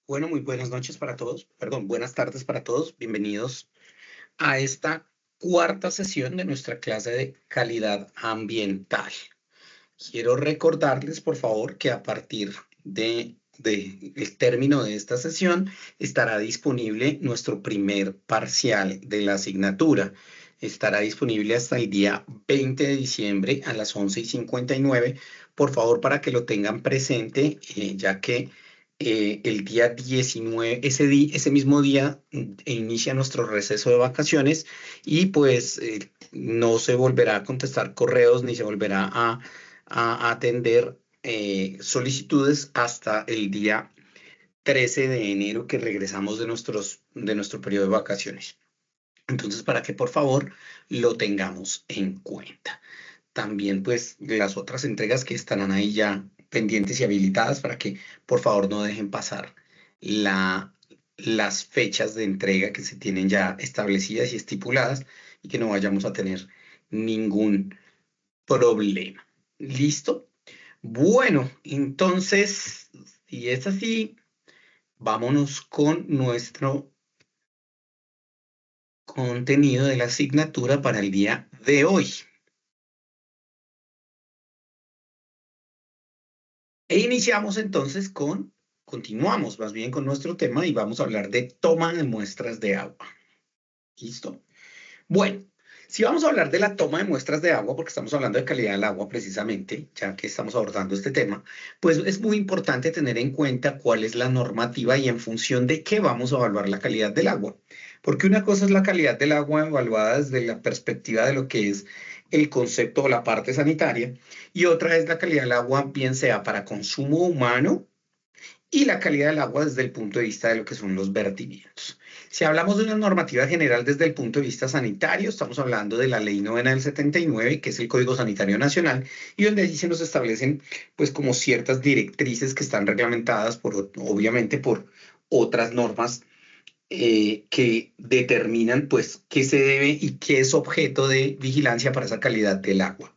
Bueno, muy buenas noches para todos, perdón, buenas tardes para todos. Bienvenidos a esta cuarta sesión de nuestra clase de calidad ambiental. Quiero recordarles, por favor, que a partir el término de esta sesión estará disponible nuestro primer parcial de la asignatura. Estará disponible hasta el día 20 de diciembre a las 11:59. Por favor, para que lo tengan presente, ya que el día 19, ese mismo día, inicia nuestro receso de vacaciones y pues no se volverá a contestar correos ni se volverá a atender solicitudes hasta el día 13 de enero que regresamos de nuestro periodo de vacaciones. Entonces, para que por favor lo tengamos en cuenta. También pues las otras entregas que estarán ahí ya pendientes y habilitadas para que por favor no dejen pasar la, las fechas de entrega que se tienen ya establecidas y estipuladas y que no vayamos a tener ningún problema. ¿Listo? Bueno, entonces, si es así, vámonos con nuestro contenido de la asignatura para el día de hoy. E iniciamos entonces continuamos más bien con nuestro tema y vamos a hablar de toma de muestras de agua. ¿Listo? Bueno, si vamos a hablar de la toma de muestras de agua, porque estamos hablando de calidad del agua precisamente, ya que estamos abordando este tema, pues es muy importante tener en cuenta cuál es la normativa y en función de qué vamos a evaluar la calidad del agua. Porque una cosa es la calidad del agua evaluada desde la perspectiva de lo que es el concepto o la parte sanitaria, y otra es la calidad del agua, bien sea para consumo humano y la calidad del agua desde el punto de vista de lo que son los vertimientos. Si hablamos de una normativa general desde el punto de vista sanitario, estamos hablando de la Ley 9 del 79, que es el Código Sanitario Nacional, y donde allí se nos establecen pues como ciertas directrices que están reglamentadas obviamente por otras normas que determinan pues qué se debe y qué es objeto de vigilancia para esa calidad del agua.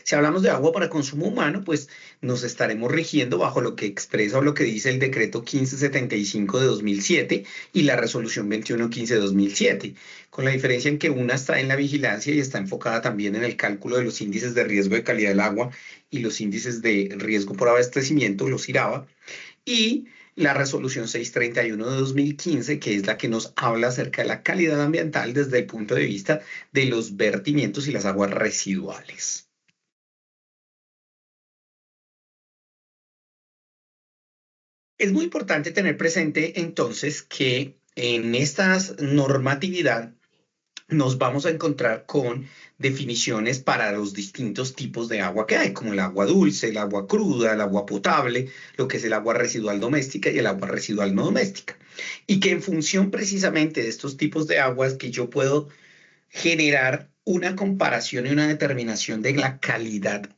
Si hablamos de agua para consumo humano, pues nos estaremos rigiendo bajo lo que expresa o lo que dice el decreto 1575 de 2007 y la resolución 2115 de 2007, con la diferencia en que una está en la vigilancia y está enfocada también en el cálculo de los índices de riesgo de calidad del agua y los índices de riesgo por abastecimiento, los IRABA, y la resolución 631 de 2015, que es la que nos habla acerca de la calidad ambiental desde el punto de vista de los vertimientos y las aguas residuales. Es muy importante tener presente entonces que en esta normatividad nos vamos a encontrar con definiciones para los distintos tipos de agua que hay, como el agua dulce, el agua cruda, el agua potable, lo que es el agua residual doméstica y el agua residual no doméstica. Y que en función precisamente de estos tipos de aguas que yo puedo generar una comparación y una determinación de la calidad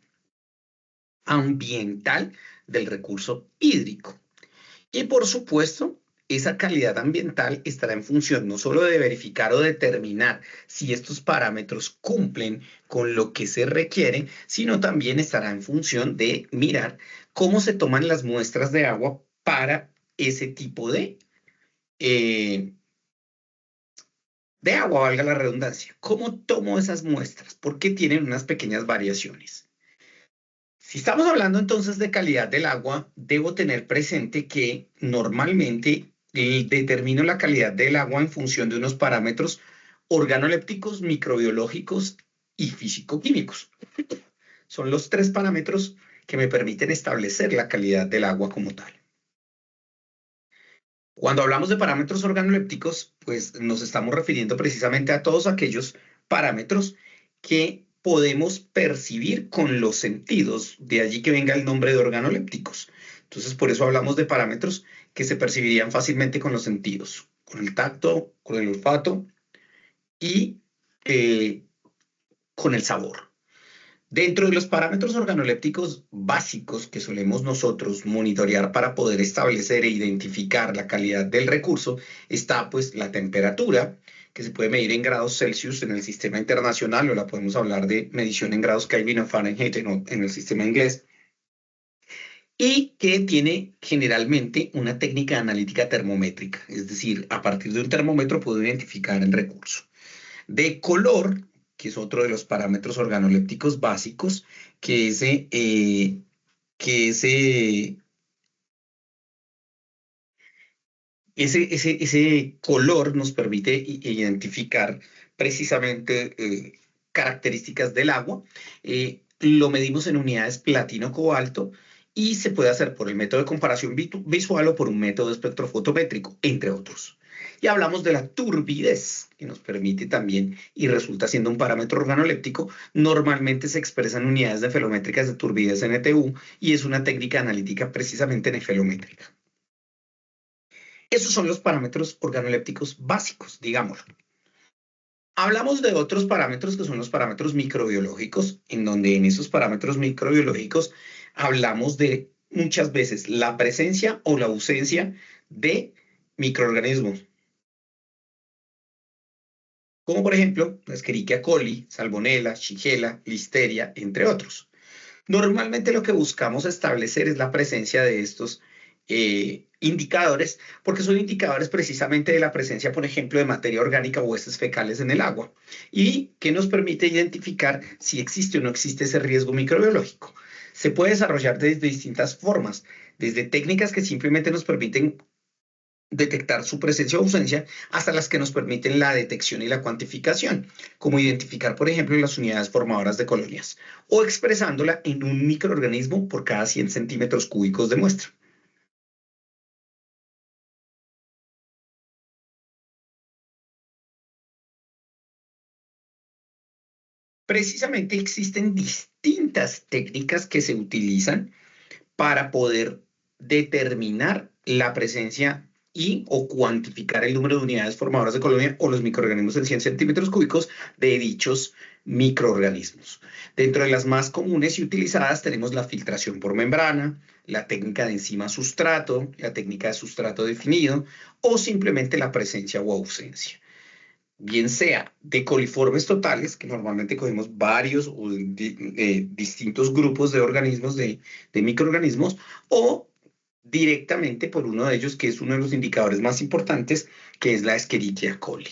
ambiental del recurso hídrico. Y por supuesto, esa calidad ambiental estará en función no solo de verificar o determinar si estos parámetros cumplen con lo que se requiere, sino también estará en función de mirar cómo se toman las muestras de agua para ese tipo de agua, valga la redundancia. ¿Cómo tomo esas muestras? Porque tienen unas pequeñas variaciones. Si estamos hablando entonces de calidad del agua, debo tener presente que normalmente determino la calidad del agua en función de unos parámetros organolépticos, microbiológicos y físico-químicos. Son los tres parámetros que me permiten establecer la calidad del agua como tal. Cuando hablamos de parámetros organolépticos, pues nos estamos refiriendo precisamente a todos aquellos parámetros que podemos percibir con los sentidos, de allí que venga el nombre de organolépticos. Entonces, por eso hablamos de parámetros que se percibirían fácilmente con los sentidos, con el tacto, con el olfato y con el sabor. Dentro de los parámetros organolépticos básicos que solemos nosotros monitorear para poder establecer e identificar la calidad del recurso está pues la temperatura, que se puede medir en grados Celsius en el sistema internacional, o la podemos hablar de medición en grados Kelvin o Fahrenheit en el sistema inglés. y que tiene generalmente una técnica analítica termométrica, es decir, a partir de un termómetro puedo identificar el recurso. De color, que es otro de los parámetros organolépticos básicos, que ese color nos permite identificar precisamente características del agua. Lo medimos en unidades platino-cobalto y se puede hacer por el método de comparación visual o por un método espectrofotométrico, entre otros. Y hablamos de la turbidez, que nos permite también y resulta siendo un parámetro organoléptico. Normalmente se expresan unidades nefelométricas de turbidez NTU y es una técnica analítica precisamente nefelométrica. Esos son los parámetros organolépticos básicos, digámoslo. Hablamos de otros parámetros que son los parámetros microbiológicos, en donde en esos parámetros microbiológicos hablamos de muchas veces la presencia o la ausencia de microorganismos, como por ejemplo la Escherichia coli, Salmonella, Shigella, Listeria, entre otros. Normalmente lo que buscamos establecer es la presencia de estos indicadores, porque son indicadores precisamente de la presencia, por ejemplo, de materia orgánica o heces fecales en el agua, y que nos permite identificar si existe o no existe ese riesgo microbiológico. Se puede desarrollar de distintas formas, desde técnicas que simplemente nos permiten detectar su presencia o ausencia, hasta las que nos permiten la detección y la cuantificación, como identificar, por ejemplo, las unidades formadoras de colonias, o expresándola en un microorganismo por cada 100 centímetros cúbicos de muestra. Precisamente existen distintas técnicas que se utilizan para poder determinar la presencia y o cuantificar el número de unidades formadoras de colonia o los microorganismos en 100 centímetros cúbicos de dichos microorganismos. Dentro de las más comunes y utilizadas tenemos la filtración por membrana, la técnica de enzima sustrato, la técnica de sustrato definido o simplemente la presencia o ausencia. Bien sea de coliformes totales, que normalmente cogemos varios o distintos grupos de organismos, de microorganismos, o directamente por uno de ellos, que es uno de los indicadores más importantes, que es la Escherichia coli.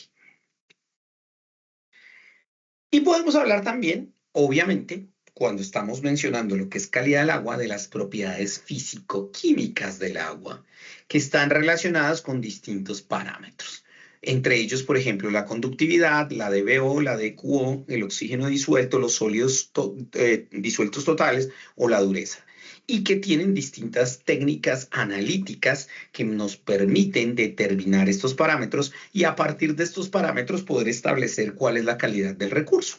Y podemos hablar también, obviamente, cuando estamos mencionando lo que es calidad del agua, de las propiedades físico-químicas del agua, que están relacionadas con distintos parámetros. Entre ellos, por ejemplo, la conductividad, la DBO, la DQO, el oxígeno disuelto, los sólidos disueltos totales o la dureza. Y que tienen distintas técnicas analíticas que nos permiten determinar estos parámetros y a partir de estos parámetros poder establecer cuál es la calidad del recurso.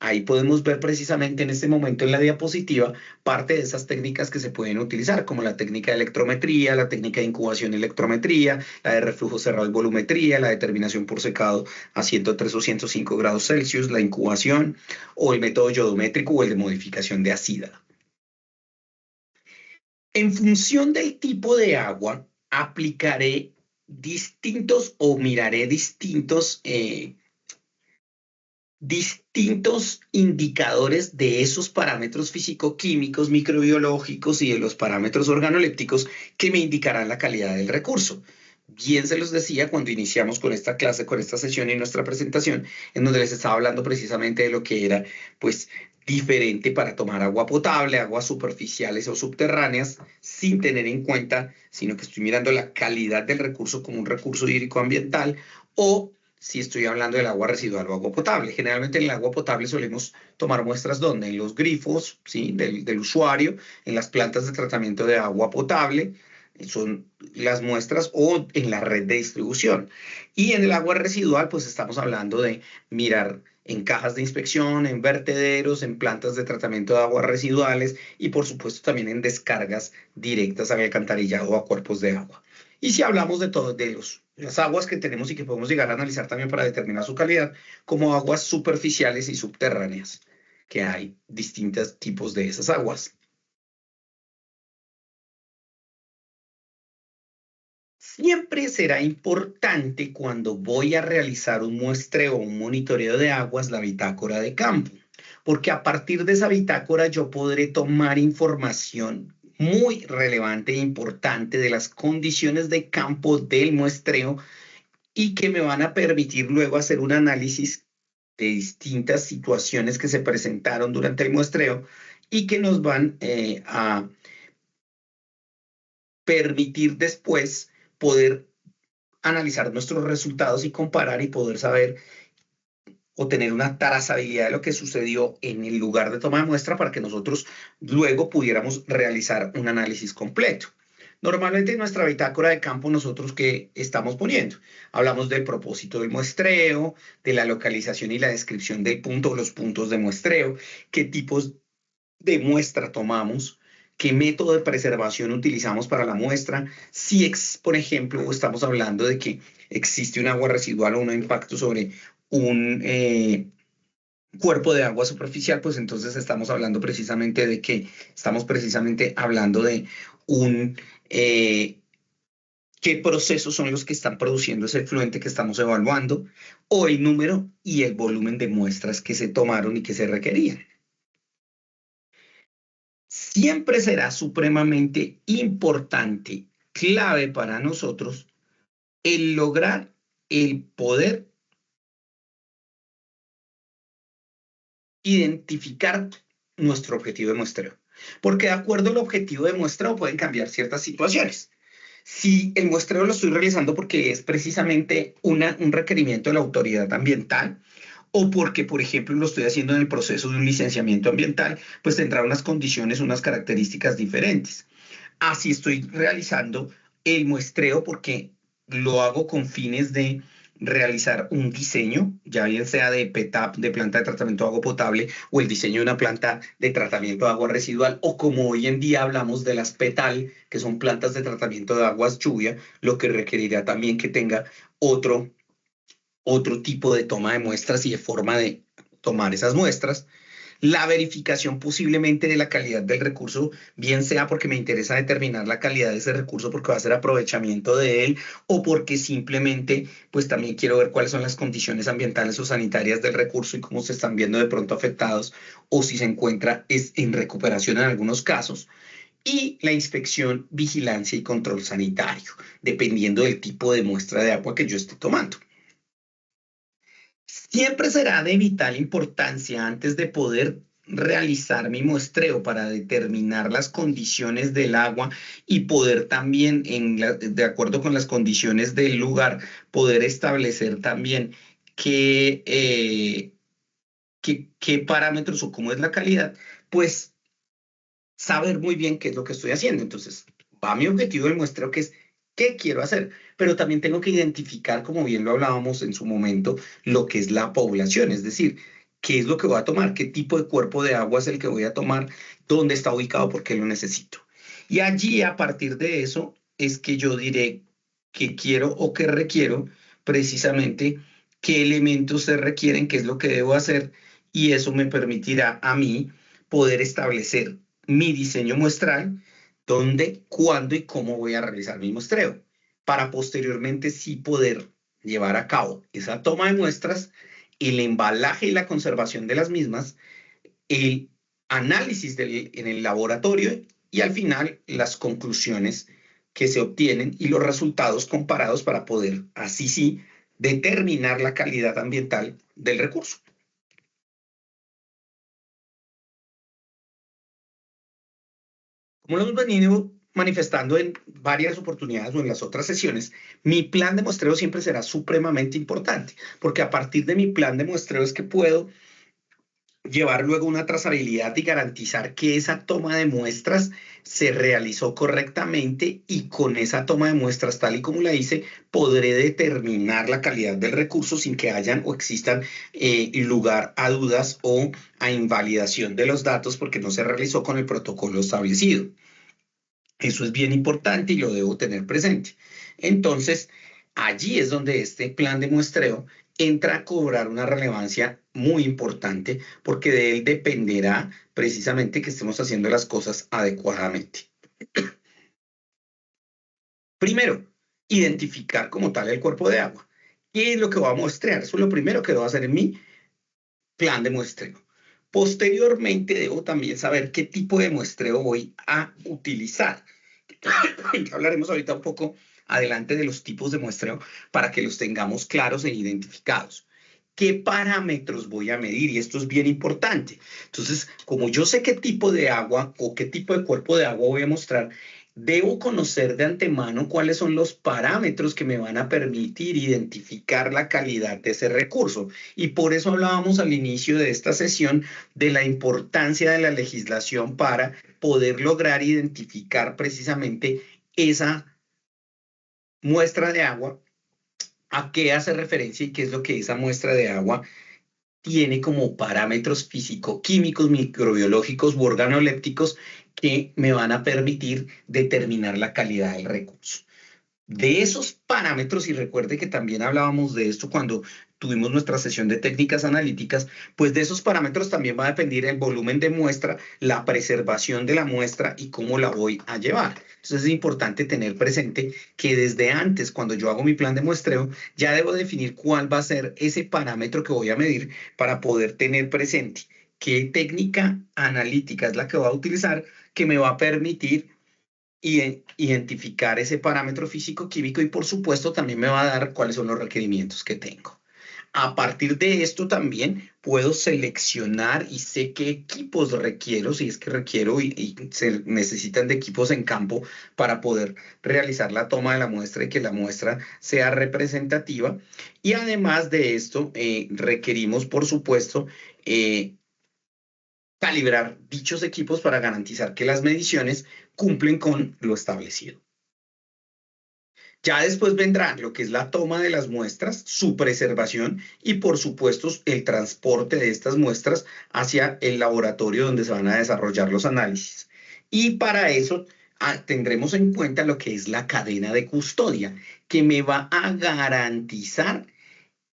Ahí podemos ver precisamente en este momento en la diapositiva parte de esas técnicas que se pueden utilizar, como la técnica de electrometría, la técnica de incubación electrometría, la de reflujo cerrado y volumetría, la determinación por secado a 103 o 105 grados Celsius, la incubación o el método yodométrico o el de modificación de ácida. En función del tipo de agua, aplicaré distintos o miraré distintos indicadores de esos parámetros físico-químicos, microbiológicos y de los parámetros organolépticos que me indicarán la calidad del recurso. Bien se los decía cuando iniciamos con esta clase, con esta sesión y nuestra presentación, en donde les estaba hablando precisamente de lo que era, pues, diferente para tomar agua potable, aguas superficiales o subterráneas, sin tener en cuenta, sino que estoy mirando la calidad del recurso como un recurso hídrico ambiental o si estoy hablando del agua residual o agua potable. Generalmente en el agua potable solemos tomar muestras ¿dónde? En los grifos, ¿sí? del usuario, en las plantas de tratamiento de agua potable, son las muestras o en la red de distribución. Y en el agua residual, pues estamos hablando de mirar en cajas de inspección, en vertederos, en plantas de tratamiento de aguas residuales y por supuesto también en descargas directas al alcantarillado o a cuerpos de agua. Y si hablamos de todo, de las aguas que tenemos y que podemos llegar a analizar también para determinar su calidad, como aguas superficiales y subterráneas, que hay distintos tipos de esas aguas. Siempre será importante cuando voy a realizar un muestreo o un monitoreo de aguas la bitácora de campo, porque a partir de esa bitácora yo podré tomar información muy relevante e importante de las condiciones de campo del muestreo y que me van a permitir luego hacer un análisis de distintas situaciones que se presentaron durante el muestreo y que nos van a permitir después poder analizar nuestros resultados y comparar y poder saber o tener una trazabilidad de lo que sucedió en el lugar de toma de muestra para que nosotros luego pudiéramos realizar un análisis completo. Normalmente en nuestra bitácora de campo nosotros ¿qué estamos poniendo? Hablamos del propósito del muestreo, de la localización y la descripción del punto o los puntos de muestreo, qué tipos de muestra tomamos, qué método de preservación utilizamos para la muestra, si, por ejemplo, estamos hablando de que existe un agua residual o un impacto sobre un cuerpo de agua superficial, pues entonces estamos hablando precisamente de que estamos precisamente hablando de un qué procesos son los que están produciendo ese efluente que estamos evaluando, o el número y el volumen de muestras que se tomaron y que se requerían. Siempre será supremamente importante, clave para nosotros, el lograr el poder identificar nuestro objetivo de muestreo. Porque de acuerdo al objetivo de muestreo pueden cambiar ciertas situaciones. Si el muestreo lo estoy realizando porque es precisamente un requerimiento de la autoridad ambiental, o porque, por ejemplo, lo estoy haciendo en el proceso de un licenciamiento ambiental, pues tendrá unas condiciones, unas características diferentes. Así estoy realizando el muestreo porque lo hago con fines de realizar un diseño, ya bien sea de PETAP, de planta de tratamiento de agua potable, o el diseño de una planta de tratamiento de agua residual, o como hoy en día hablamos de las PETAL, que son plantas de tratamiento de aguas lluvia, lo que requerirá también que tenga otro tipo de toma de muestras y de forma de tomar esas muestras. La verificación posiblemente de la calidad del recurso, bien sea porque me interesa determinar la calidad de ese recurso porque va a ser aprovechamiento de él, o porque simplemente pues también quiero ver cuáles son las condiciones ambientales o sanitarias del recurso y cómo se están viendo de pronto afectados, o si se encuentra en recuperación en algunos casos. Y la inspección, vigilancia y control sanitario, dependiendo del tipo de muestra de agua que yo esté tomando. Siempre será de vital importancia antes de poder realizar mi muestreo para determinar las condiciones del agua y poder también, de acuerdo con las condiciones del lugar, poder establecer también qué parámetros o cómo es la calidad, pues saber muy bien qué es lo que estoy haciendo. Entonces, va mi objetivo del muestreo, que es qué quiero hacer, pero también tengo que identificar, como bien lo hablábamos en su momento, lo que es la población, es decir, qué es lo que voy a tomar, qué tipo de cuerpo de agua es el que voy a tomar, dónde está ubicado, por qué lo necesito. Y allí, a partir de eso, es que yo diré qué quiero o qué requiero, precisamente qué elementos se requieren, qué es lo que debo hacer, y eso me permitirá a mí poder establecer mi diseño muestral, dónde, cuándo y cómo voy a realizar mi muestreo, para posteriormente sí poder llevar a cabo esa toma de muestras, el embalaje y la conservación de las mismas, el análisis en el laboratorio y al final las conclusiones que se obtienen y los resultados comparados para poder así sí determinar la calidad ambiental del recurso. Como lo hemos venido manifestando en varias oportunidades o en las otras sesiones, mi plan de muestreo siempre será supremamente importante, porque a partir de mi plan de muestreo es que puedo llevar luego una trazabilidad y garantizar que esa toma de muestras se realizó correctamente, y con esa toma de muestras, tal y como la hice, podré determinar la calidad del recurso sin que hayan o existan lugar a dudas o a invalidación de los datos porque no se realizó con el protocolo establecido. Eso es bien importante y lo debo tener presente. Entonces, allí es donde este plan de muestreo entra a cobrar una relevancia muy importante, porque de él dependerá precisamente que estemos haciendo las cosas adecuadamente. Primero, identificar como tal el cuerpo de agua. ¿Qué es lo que voy a muestrear? Eso es lo primero que debo hacer en mi plan de muestreo. Posteriormente, debo también saber qué tipo de muestreo voy a utilizar. Hablaremos ahorita un poco adelante de los tipos de muestreo para que los tengamos claros e identificados. ¿Qué parámetros voy a medir? Y esto es bien importante. Entonces, como yo sé qué tipo de agua o qué tipo de cuerpo de agua voy a mostrar, debo conocer de antemano cuáles son los parámetros que me van a permitir identificar la calidad de ese recurso. Y por eso hablábamos al inicio de esta sesión de la importancia de la legislación para poder lograr identificar precisamente esa muestra de agua, a qué hace referencia y qué es lo que esa muestra de agua tiene como parámetros físico-químicos, microbiológicos u organolépticos que me van a permitir determinar la calidad del recurso. De esos parámetros, y recuerde que también hablábamos de esto cuando tuvimos nuestra sesión de técnicas analíticas, pues de esos parámetros también va a depender el volumen de muestra, la preservación de la muestra y cómo la voy a llevar. Entonces es importante tener presente que desde antes, cuando yo hago mi plan de muestreo, ya debo definir cuál va a ser ese parámetro que voy a medir para poder tener presente qué técnica analítica es la que voy a utilizar que me va a permitir identificar ese parámetro físico-químico y por supuesto también me va a dar cuáles son los requerimientos que tengo. A partir de esto también puedo seleccionar y sé qué equipos requiero, si es que requiero y se necesitan de equipos en campo para poder realizar la toma de la muestra y que la muestra sea representativa. Y además de esto, requerimos, por supuesto, calibrar dichos equipos para garantizar que las mediciones cumplen con lo establecido. Ya después vendrá lo que es la toma de las muestras, su preservación y por supuesto el transporte de estas muestras hacia el laboratorio donde se van a desarrollar los análisis. Y para eso tendremos en cuenta lo que es la cadena de custodia, que me va a garantizar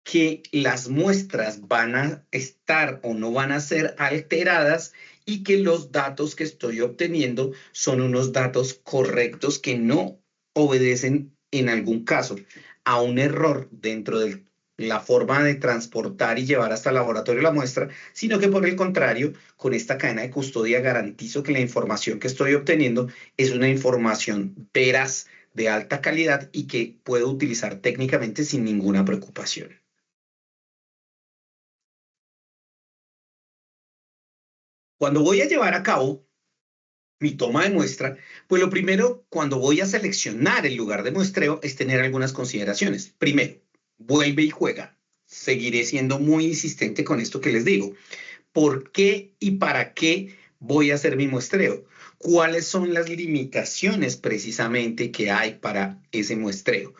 que las muestras van a estar o no van a ser alteradas y que los datos que estoy obteniendo son unos datos correctos que no obedecen en algún caso a un error dentro de la forma de transportar y llevar hasta el laboratorio la muestra, sino que por el contrario, con esta cadena de custodia garantizo que la información que estoy obteniendo es una información veraz, de alta calidad y que puedo utilizar técnicamente sin ninguna preocupación. Cuando voy a llevar a cabo mi toma de muestra, pues lo primero, cuando voy a seleccionar el lugar de muestreo, es tener algunas consideraciones. Primero, vuelve y juega. Seguiré siendo muy insistente con esto que les digo. ¿Por qué y para qué voy a hacer mi muestreo? ¿Cuáles son las limitaciones precisamente que hay para ese muestreo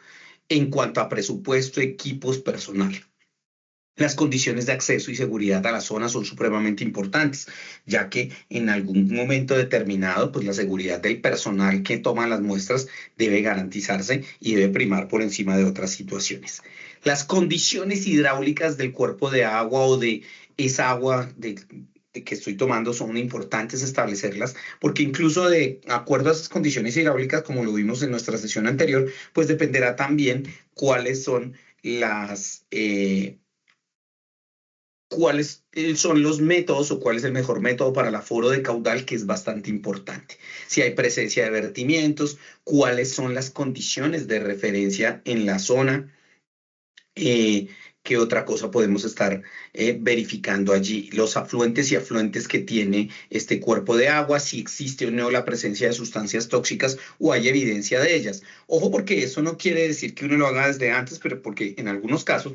en cuanto a presupuesto, equipos, personal? Las condiciones de acceso y seguridad a la zona son supremamente importantes, ya que en algún momento determinado, pues la seguridad del personal que toma las muestras debe garantizarse y debe primar por encima de otras situaciones. Las condiciones hidráulicas del cuerpo de agua o de esa agua que estoy tomando son importantes establecerlas, porque incluso de acuerdo a esas condiciones hidráulicas, como lo vimos en nuestra sesión anterior, pues dependerá también cuáles son cuáles son los métodos o cuál es el mejor método para el aforo de caudal, que es bastante importante. Si hay presencia de vertimientos, cuáles son las condiciones de referencia en la zona, qué otra cosa podemos estar verificando allí, los afluentes y afluentes que tiene este cuerpo de agua, si existe o no la presencia de sustancias tóxicas o hay evidencia de ellas. Ojo, porque eso no quiere decir que uno lo haga desde antes, pero porque en algunos casos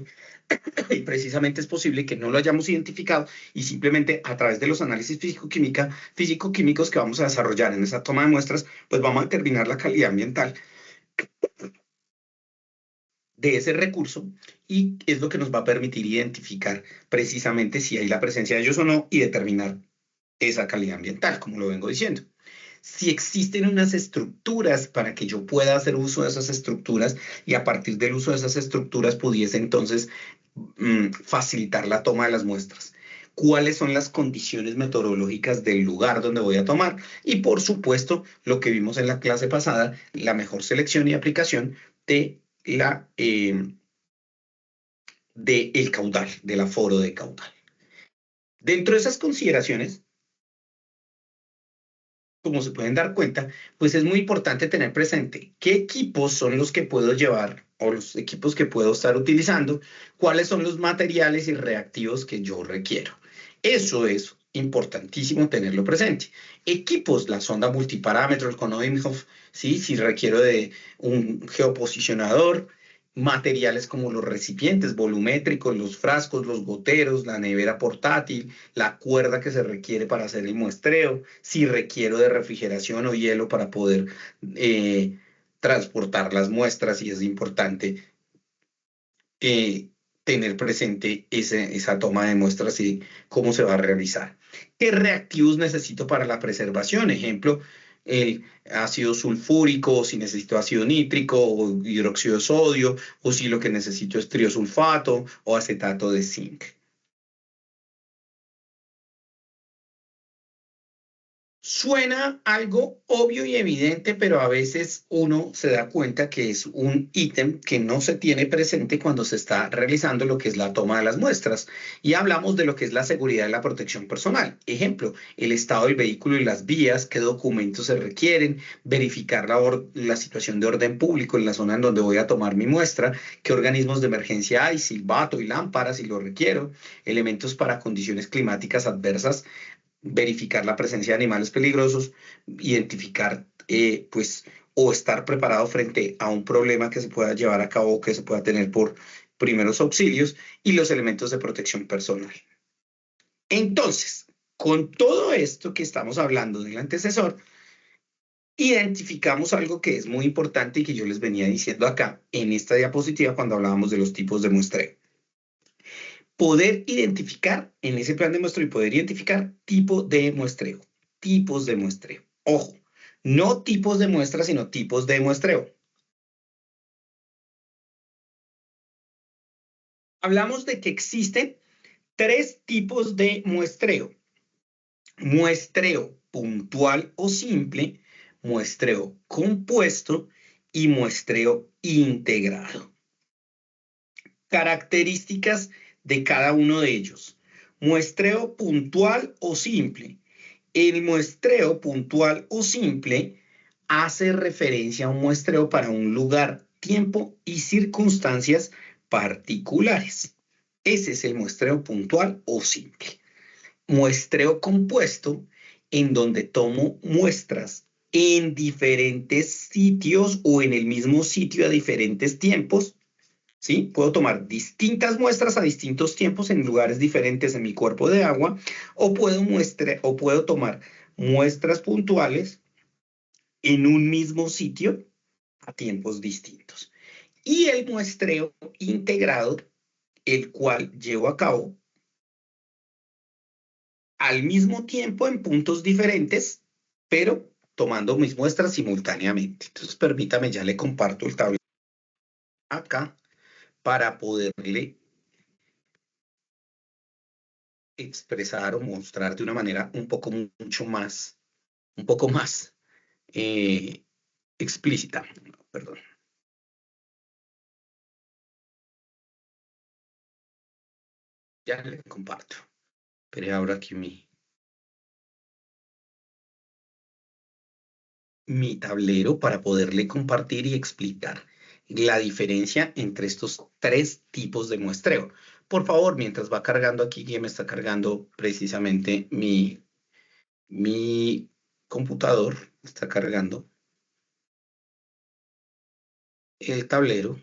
y precisamente es posible que no lo hayamos identificado y simplemente a través de los análisis físico-químicos que vamos a desarrollar en esa toma de muestras, pues vamos a determinar la calidad ambiental de ese recurso y es lo que nos va a permitir identificar precisamente si hay la presencia de ellos o no y determinar esa calidad ambiental, como lo vengo diciendo. Si existen unas estructuras para que yo pueda hacer uso de esas estructuras y a partir del uso de esas estructuras pudiese entonces facilitar la toma de las muestras. ¿Cuáles son las condiciones meteorológicas del lugar donde voy a tomar? Y por supuesto, lo que vimos en la clase pasada, la mejor selección y aplicación de del caudal, del aforo de caudal. Dentro de esas consideraciones, como se pueden dar cuenta, pues es muy importante tener presente qué equipos son los que puedo llevar o los equipos que puedo estar utilizando, cuáles son los materiales y reactivos que yo requiero. Eso es importantísimo tenerlo presente. Equipos, la sonda multiparámetro, el cono Imhoff, ¿sí? Si requiero de un geoposicionador, materiales como los recipientes volumétricos, los frascos, los goteros, la nevera portátil, la cuerda que se requiere para hacer el muestreo, si requiero de refrigeración o hielo para poder eh, transportar las muestras, y es importante eh, tener presente esa toma de muestras y cómo se va a realizar. ¿Qué reactivos necesito para la preservación? Ejemplo, el ácido sulfúrico, si necesito ácido nítrico o hidróxido de sodio, o si lo que necesito es triosulfato o acetato de zinc. Suena algo obvio y evidente, pero a veces uno se da cuenta que es un ítem que no se tiene presente cuando se está realizando lo que es la toma de las muestras. Y hablamos de lo que es la seguridad y la protección personal. Ejemplo, el estado del vehículo y las vías, qué documentos se requieren, verificar la situación de orden público en la zona en donde voy a tomar mi muestra, qué organismos de emergencia hay, silbato y lámparas si lo requiero, elementos para condiciones climáticas adversas, verificar la presencia de animales peligrosos, identificar, pues, o estar preparado frente a un problema que se pueda llevar a cabo o que se pueda tener por primeros auxilios, y los elementos de protección personal. Entonces, con todo esto que estamos hablando del antecesor, identificamos algo que es muy importante y que yo les venía diciendo acá en esta diapositiva cuando hablábamos de los tipos de muestreo. Poder identificar en ese plan de muestreo y poder identificar tipo de muestreo, tipos de muestreo. Ojo, no tipos de muestra, sino tipos de muestreo. Hablamos de que existen tres tipos de muestreo. Muestreo puntual o simple, muestreo compuesto y muestreo integrado. Características de cada uno de ellos. Muestreo puntual o simple. El muestreo puntual o simple hace referencia a un muestreo para un lugar, tiempo y circunstancias particulares. Ese es el muestreo puntual o simple. Muestreo compuesto, en donde tomo muestras en diferentes sitios o en el mismo sitio a diferentes tiempos. ¿Sí? Puedo tomar distintas muestras a distintos tiempos en lugares diferentes en mi cuerpo de agua, o puedo tomar muestras puntuales en un mismo sitio a tiempos distintos. Y el muestreo integrado, el cual llevo a cabo al mismo tiempo en puntos diferentes, pero tomando mis muestras simultáneamente. Entonces, permítame, ya le comparto el tablero acá para poderle expresar o mostrar de una manera un poco más eh, explícita. Perdón. Ya le comparto. Pero ahora aquí mi tablero para poderle compartir y explicar la diferencia entre estos tres tipos de muestreo. Por favor, mientras va cargando aquí, que me está cargando precisamente mi computador, está cargando el tablero.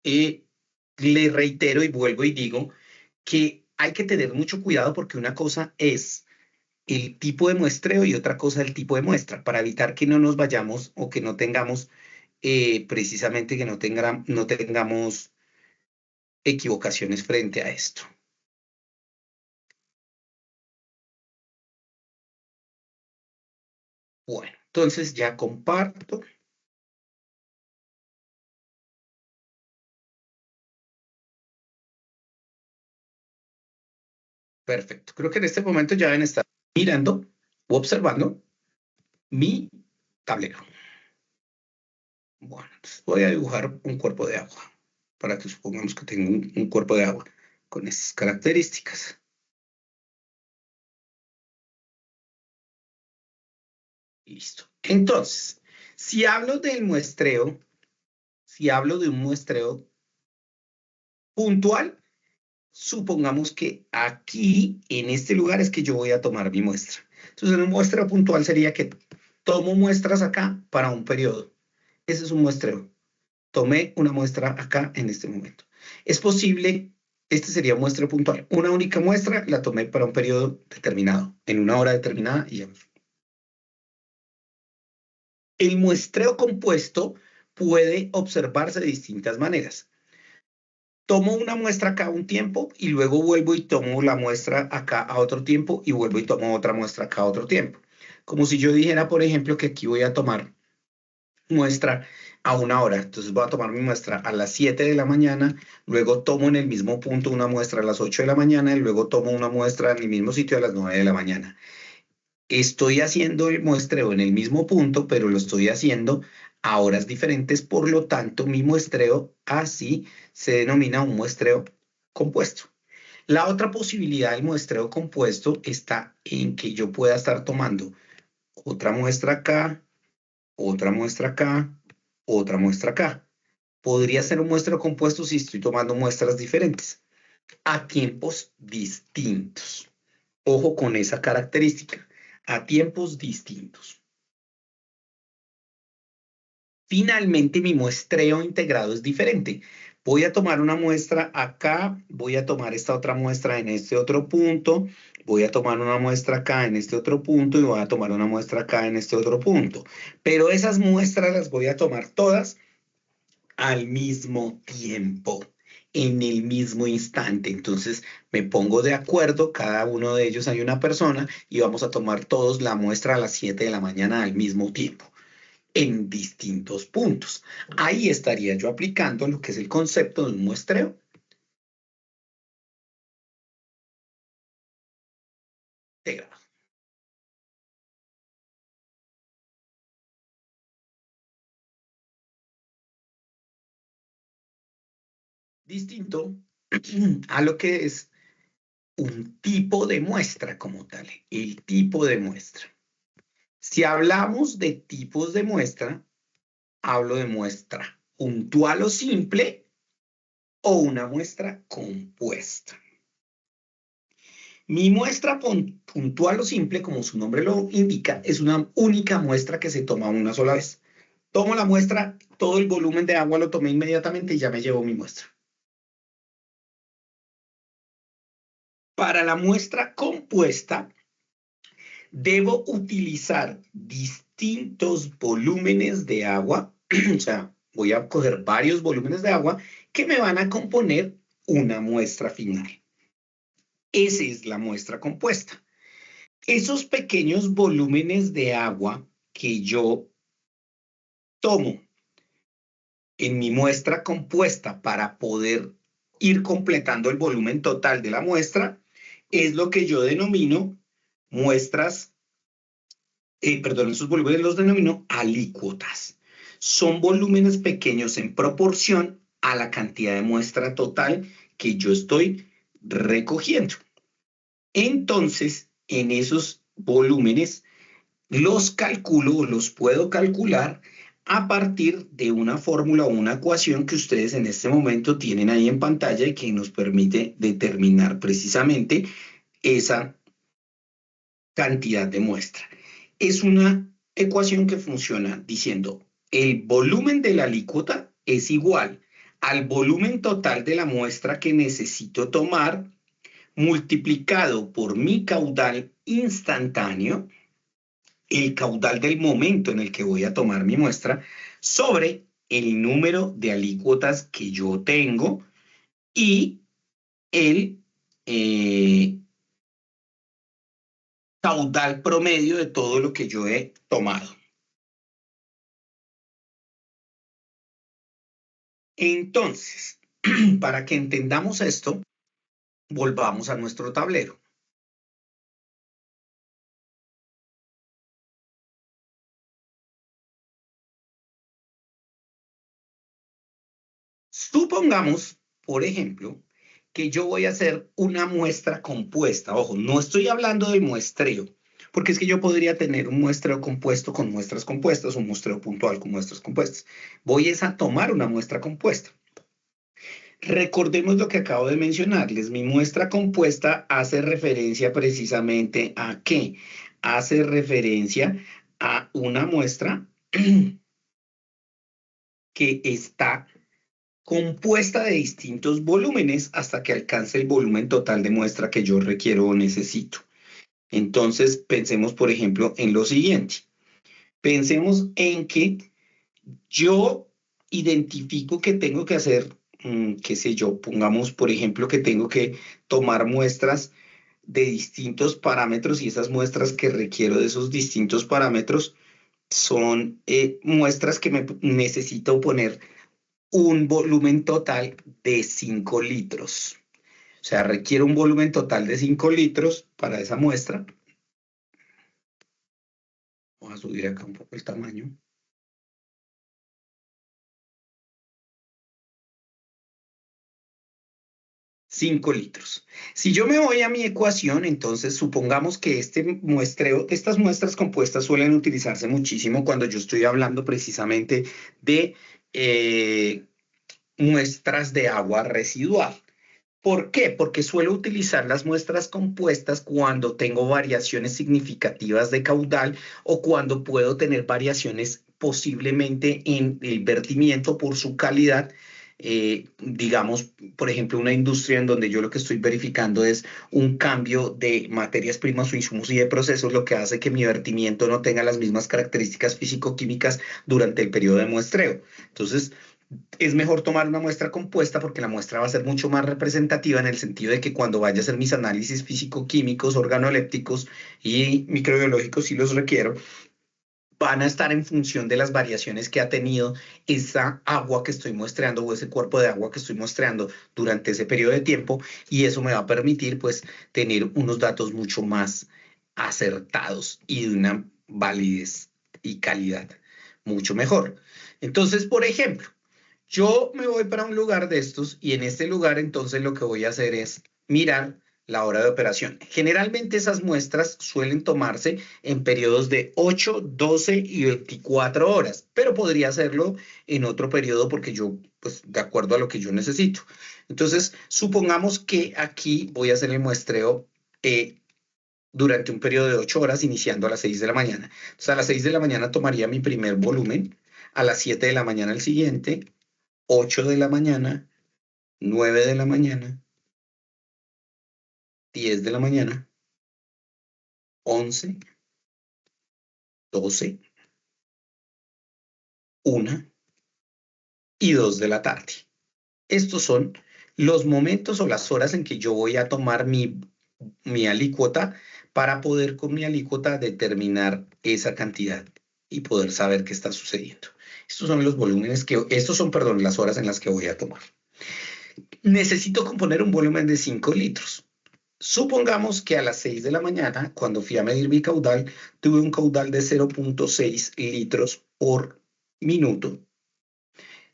Y le reitero y vuelvo y digo que hay que tener mucho cuidado porque una cosa es el tipo de muestreo y otra cosa el tipo de muestra, para evitar que no nos vayamos o que no tengamos, precisamente que no tengamos equivocaciones frente a esto. Bueno, entonces ya comparto. Perfecto. Creo que en este momento ya deben estar mirando o observando mi tablero. Bueno, entonces voy a dibujar un cuerpo de agua para que supongamos que tengo un cuerpo de agua. con esas características. Listo. Entonces, si hablo del muestreo, si hablo de un muestreo puntual, supongamos que aquí, en este lugar, es que yo voy a tomar mi muestra. Entonces, un muestreo puntual sería que tomo muestras acá para un periodo. Ese es un muestreo. Tomé una muestra acá en este momento. Es posible, este sería un muestreo puntual. Una única muestra la tomé para un periodo determinado, en una hora determinada y ya. El muestreo compuesto puede observarse de distintas maneras. Tomo una muestra acá un tiempo y luego vuelvo y tomo la muestra acá a otro tiempo y vuelvo y tomo otra muestra acá a otro tiempo. Como si yo dijera, por ejemplo, que aquí voy a tomar muestra a una hora. Entonces voy a tomar mi muestra a las 7 de la mañana, luego tomo en el mismo punto una muestra a las 8 de la mañana y luego tomo una muestra en el mismo sitio a las 9 de la mañana. Estoy haciendo el muestreo en el mismo punto, pero lo estoy haciendo a horas diferentes, por lo tanto, mi muestreo así se denomina un muestreo compuesto. La otra posibilidad del muestreo compuesto está en que yo pueda estar tomando otra muestra acá, otra muestra acá, otra muestra acá. Podría ser un muestreo compuesto si estoy tomando muestras diferentes a tiempos distintos. Ojo con esa característica, a tiempos distintos. Finalmente, mi muestreo integrado es diferente. Voy a tomar una muestra acá, voy a tomar esta otra muestra en este otro punto, voy a tomar una muestra acá en este otro punto y voy a tomar una muestra acá en este otro punto. Pero esas muestras las voy a tomar todas al mismo tiempo, en el mismo instante. Entonces me pongo de acuerdo, cada uno de ellos hay una persona y vamos a tomar todos la muestra a las 7 de la mañana al mismo tiempo, en distintos puntos. Ahí estaría yo aplicando lo que es el concepto de un muestreo integrado. Distinto a lo que es un tipo de muestra como tal, el tipo de muestra. Si hablamos de tipos de muestra, hablo de muestra puntual o simple o una muestra compuesta. Mi muestra puntual o simple, como su nombre lo indica, es una única muestra que se toma una sola vez. Tomo la muestra, todo el volumen de agua lo tomé inmediatamente y ya me llevo mi muestra. Para la muestra compuesta, debo utilizar distintos volúmenes de agua, o sea, voy a coger varios volúmenes de agua que me van a componer una muestra final. Esa es la muestra compuesta. Esos pequeños volúmenes de agua que yo tomo en mi muestra compuesta para poder ir completando el volumen total de la muestra es lo que yo denomino muestras, perdón, esos volúmenes los denomino alícuotas. Son volúmenes pequeños en proporción a la cantidad de muestra total que yo estoy recogiendo. Entonces, en esos volúmenes los calculo o los puedo calcular a partir de una fórmula o una ecuación que ustedes en este momento tienen ahí en pantalla y que nos permite determinar precisamente esa cantidad de muestra. Es una ecuación que funciona diciendo el volumen de la alícuota es igual al volumen total de la muestra que necesito tomar multiplicado por mi caudal instantáneo, el caudal del momento en el que voy a tomar mi muestra, sobre el número de alícuotas que yo tengo y el caudal promedio de todo lo que yo he tomado. Entonces, para que entendamos esto, volvamos a nuestro tablero. Supongamos, por ejemplo, que yo voy a hacer una muestra compuesta. Ojo, no estoy hablando de muestreo, porque es que yo podría tener un muestreo compuesto con muestras compuestas, un muestreo puntual con muestras compuestas. Voy a tomar una muestra compuesta. Recordemos lo que acabo de mencionarles. Mi muestra compuesta hace referencia precisamente a ¿qué? Hace referencia a una muestra que está compuesta de distintos volúmenes hasta que alcance el volumen total de muestra que yo requiero o necesito. Entonces, pensemos, por ejemplo, en lo siguiente. Pensemos en que yo identifico que tengo que hacer, qué sé yo, pongamos, por ejemplo, que tengo que tomar muestras de distintos parámetros y esas muestras que requiero de esos distintos parámetros son muestras que me necesito poner un volumen total de 5 litros. O sea, requiere un volumen total de 5 litros para esa muestra. Vamos a subir acá un poco el tamaño. 5 litros. Si yo me voy a mi ecuación, entonces supongamos que este muestreo, estas muestras compuestas suelen utilizarse muchísimo cuando yo estoy hablando precisamente de muestras de agua residual. ¿Por qué? Porque suelo utilizar las muestras compuestas cuando tengo variaciones significativas de caudal o cuando puedo tener variaciones posiblemente en el vertimiento por su calidad. Digamos, por ejemplo, una industria en donde yo lo que estoy verificando es un cambio de materias primas o insumos y de procesos, lo que hace que mi vertimiento no tenga las mismas características físico-químicas durante el periodo de muestreo. Entonces, es mejor tomar una muestra compuesta porque la muestra va a ser mucho más representativa en el sentido de que cuando vaya a hacer mis análisis físico-químicos, organolépticos y microbiológicos, si los requiero, van a estar en función de las variaciones que ha tenido esa agua que estoy muestreando o ese cuerpo de agua que estoy muestreando durante ese periodo de tiempo, y eso me va a permitir pues tener unos datos mucho más acertados y de una validez y calidad mucho mejor. Entonces, por ejemplo, yo me voy para un lugar de estos y en este lugar entonces lo que voy a hacer es mirar la hora de operación. Generalmente esas muestras suelen tomarse en periodos de 8, 12 y 24 horas, pero podría hacerlo en otro periodo porque yo, pues de acuerdo a lo que yo necesito. Entonces, supongamos que aquí voy a hacer el muestreo durante un periodo de 8 horas iniciando a las 6 de la mañana. Entonces, a las 6 de la mañana tomaría mi primer volumen, a las 7 de la mañana el siguiente, 8 de la mañana, 9 de la mañana, 10 de la mañana, 11, 12, 1 y 2 de la tarde. Estos son los momentos o las horas en que yo voy a tomar mi alícuota para poder con mi alícuota determinar esa cantidad y poder saber qué está sucediendo. Estos son los volúmenes estos son, perdón, las horas en las que voy a tomar. Necesito componer un volumen de 5 litros. Supongamos que a las 6 de la mañana, cuando fui a medir mi caudal, tuve un caudal de 0.6 litros por minuto.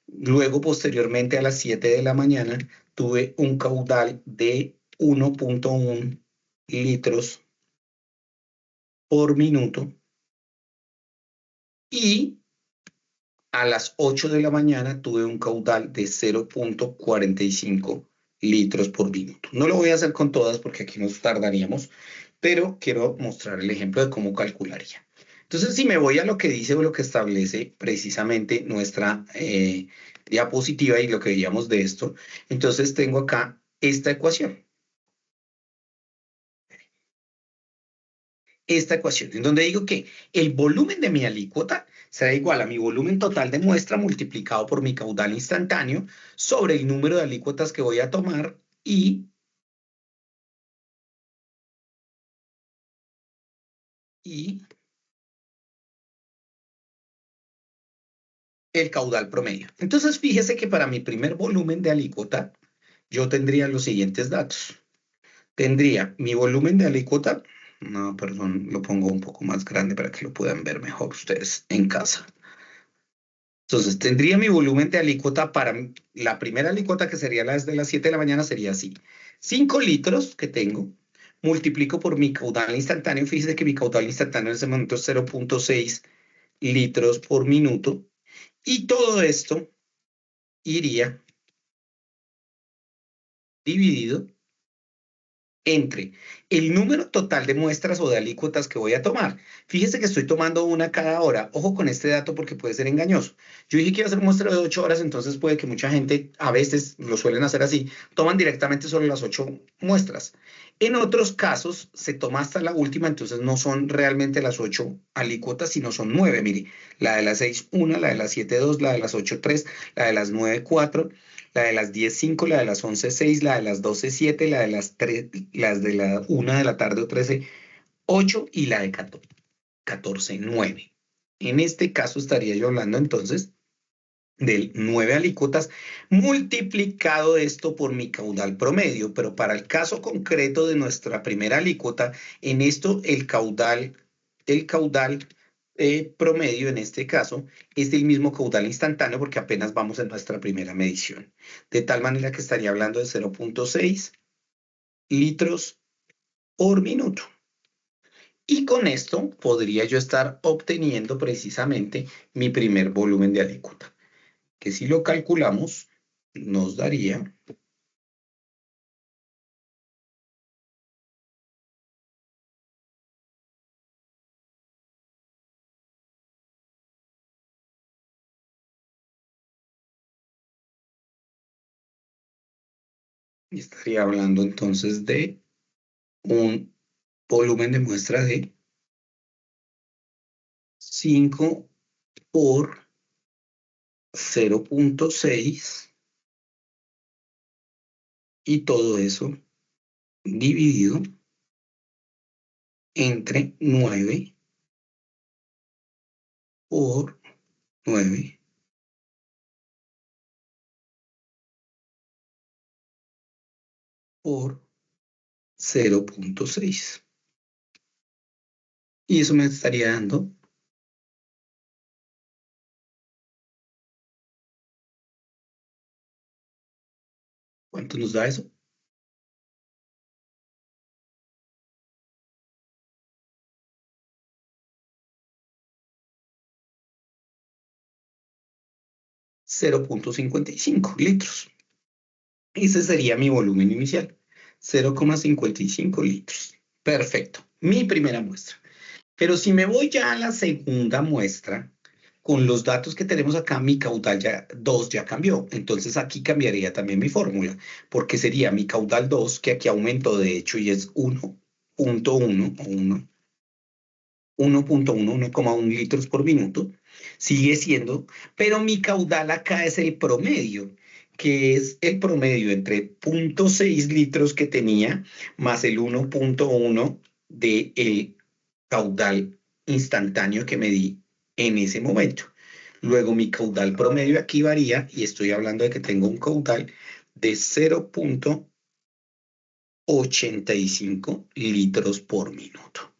Luego, posteriormente, a las 7 de la mañana, tuve un caudal de 1.1 litros por minuto. Y a las 8 de la mañana tuve un caudal de 0.45 litros por minuto. No lo voy a hacer con todas porque aquí nos tardaríamos, pero quiero mostrar el ejemplo de cómo calcularía. Entonces, si me voy a lo que dice o lo que establece precisamente nuestra diapositiva y lo que veíamos de esto, entonces tengo acá esta ecuación. Esta ecuación, en donde digo que el volumen de mi alícuota será igual a mi volumen total de muestra multiplicado por mi caudal instantáneo sobre el número de alícuotas que voy a tomar y el caudal promedio. Entonces, fíjese que para mi primer volumen de alícuota, yo tendría los siguientes datos. Tendría mi volumen de alícuota, no, perdón, lo pongo un poco más grande para que lo puedan ver mejor ustedes en casa. Entonces, tendría mi volumen de alícuota para la primera alícuota, que sería las de las 7 de la mañana, sería así. 5 litros que tengo, multiplico por mi caudal instantáneo. Fíjese que mi caudal instantáneo en ese momento es 0.6 litros por minuto. Y todo esto iría dividido entre el número total de muestras o de alícuotas que voy a tomar. Fíjese que estoy tomando una cada hora. Ojo con este dato porque puede ser engañoso. Yo dije que iba a hacer muestra de 8 horas, entonces puede que mucha gente, a veces lo suelen hacer así, toman directamente solo las 8 muestras. En otros casos se toma hasta la última, entonces no son realmente las 8 alícuotas, sino son 9. Mire, la de las 6, 1, la de las 7, 2, la de las 8, 3, la de las 9, 4, la de las 10, 5, la de las 11, 6, la de las 12, 7, la de las 3, las de la 1 de la tarde o 13, 8 y la de 14, 9. En este caso estaría yo hablando entonces del 9 alícuotas multiplicado esto por mi caudal promedio, pero para el caso concreto de nuestra primera alícuota, en esto el caudal promedio en este caso es el mismo caudal instantáneo porque apenas vamos en nuestra primera medición. De tal manera que estaría hablando de 0.6 litros por minuto. Y con esto podría yo estar obteniendo precisamente mi primer volumen de alícuota, que si lo calculamos nos daría y estaría hablando entonces de un volumen de muestra de 5 por 0.6 y todo eso dividido entre 9 por 9 por 0.6. Y eso me estaría dando, ¿cuánto nos da eso? 0.55 litros. Ese sería mi volumen inicial, 0.55 litros. Perfecto, mi primera muestra. Pero si me voy ya a la segunda muestra, con los datos que tenemos acá, mi caudal ya 2 ya cambió. Entonces aquí cambiaría también mi fórmula, porque sería mi caudal 2, que aquí aumentó de hecho y es 1.1 o 1.1 litros por minuto, sigue siendo, pero mi caudal acá es el promedio, que es el promedio entre 0.6 litros que tenía más el 1.1 del caudal instantáneo que me di en ese momento. Luego mi caudal promedio aquí varía y estoy hablando de que tengo un caudal de 0.85 litros por minuto.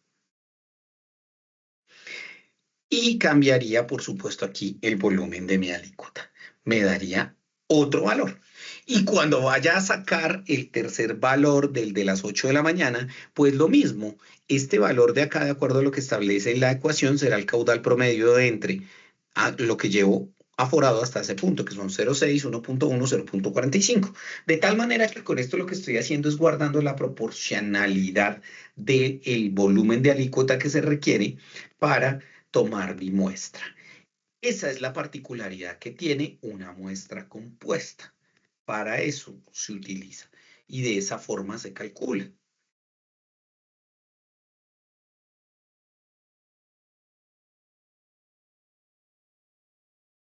Y cambiaría, por supuesto, aquí el volumen de mi alícuota. Me daría otro valor. Y cuando vaya a sacar el tercer valor del de las 8 de la mañana, pues lo mismo. Este valor de acá, de acuerdo a lo que establece la ecuación, será el caudal promedio de entre lo que llevo aforado hasta ese punto, que son 0.6, 1.1, 0.45. De tal manera que con esto lo que estoy haciendo es guardando la proporcionalidad del volumen de alícuota que se requiere para tomar mi muestra. Esa es la particularidad que tiene una muestra compuesta. Para eso se utiliza y de esa forma se calcula.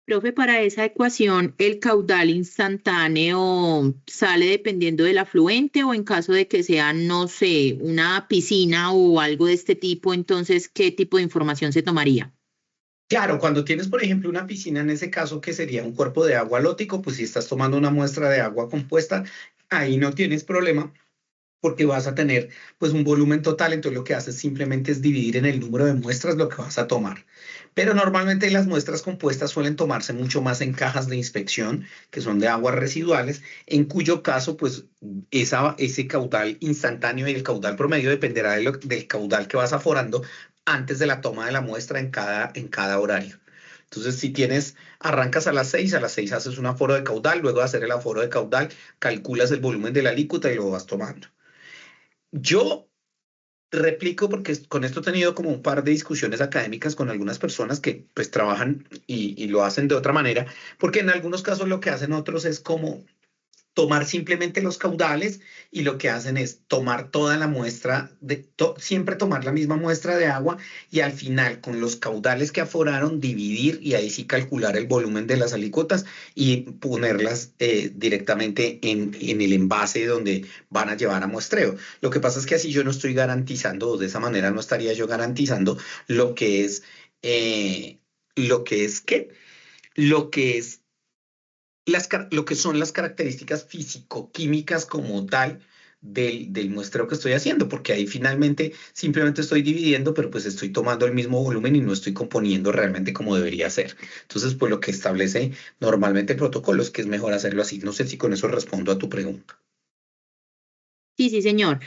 Profe, para esa ecuación, ¿el caudal instantáneo sale dependiendo del afluente o en caso de que sea, no sé, una piscina o algo de este tipo, entonces, ¿qué tipo de información se tomaría? Claro, cuando tienes, por ejemplo, una piscina, en ese caso que sería un cuerpo de agua lótico, pues si estás tomando una muestra de agua compuesta, ahí no tienes problema porque vas a tener pues un volumen total, entonces lo que haces simplemente es dividir en el número de muestras lo que vas a tomar. Pero normalmente las muestras compuestas suelen tomarse mucho más en cajas de inspección, que son de aguas residuales, en cuyo caso pues ese caudal instantáneo y el caudal promedio dependerá del caudal que vas aforando antes de la toma de la muestra en cada horario. Entonces, si arrancas a las 6 haces un aforo de caudal, luego de hacer el aforo de caudal, calculas el volumen de la alícuota y lo vas tomando. Yo replico porque con esto he tenido como un par de discusiones académicas con algunas personas que pues trabajan y lo hacen de otra manera, porque en algunos casos lo que hacen otros es como tomar simplemente los caudales y lo que hacen es tomar toda la muestra, siempre tomar la misma muestra de agua y al final con los caudales que aforaron dividir y ahí sí calcular el volumen de las alícuotas y ponerlas directamente en el envase donde van a llevar a muestreo. Lo que pasa es que así yo no estoy garantizando, o de esa manera no estaría yo garantizando lo que es, ¿qué? Lo que es lo que son las características físico-químicas como tal del muestreo que estoy haciendo, porque ahí finalmente simplemente estoy dividiendo, pero pues estoy tomando el mismo volumen y no estoy componiendo realmente como debería ser. Entonces, pues lo que establece normalmente el protocolo es que es mejor hacerlo así. No sé si con eso respondo a tu pregunta. Sí, sí, señor.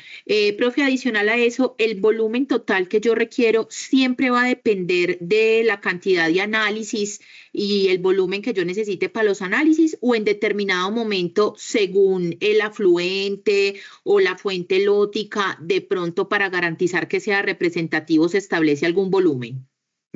Profe, adicional a eso, el volumen total que yo requiero siempre va a depender de la cantidad de análisis y el volumen que yo necesite para los análisis o en determinado momento, según el afluente o la fuente lótica, de pronto para garantizar que sea representativo se establece algún volumen.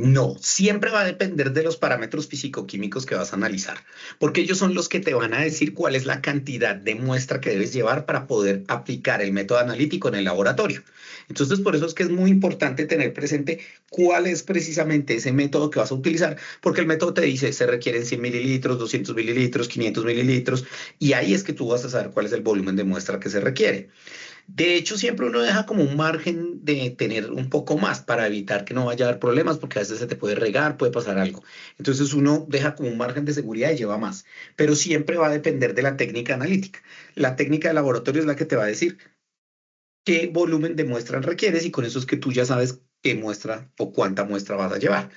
No, siempre va a depender de los parámetros físico-químicos que vas a analizar, porque ellos son los que te van a decir cuál es la cantidad de muestra que debes llevar para poder aplicar el método analítico en el laboratorio. Entonces, por eso es que es muy importante tener presente cuál es precisamente ese método que vas a utilizar, porque el método te dice, se requieren 100 mililitros, 200 mililitros, 500 mililitros, y ahí es que tú vas a saber cuál es el volumen de muestra que se requiere. De hecho, siempre uno deja como un margen de tener un poco más para evitar que no vaya a haber problemas, porque a veces se te puede regar, puede pasar algo. Entonces uno deja como un margen de seguridad y lleva más, pero siempre va a depender de la técnica analítica. La técnica de laboratorio es la que te va a decir qué volumen de muestra requieres y con eso es que tú ya sabes qué muestra o cuánta muestra vas a llevar.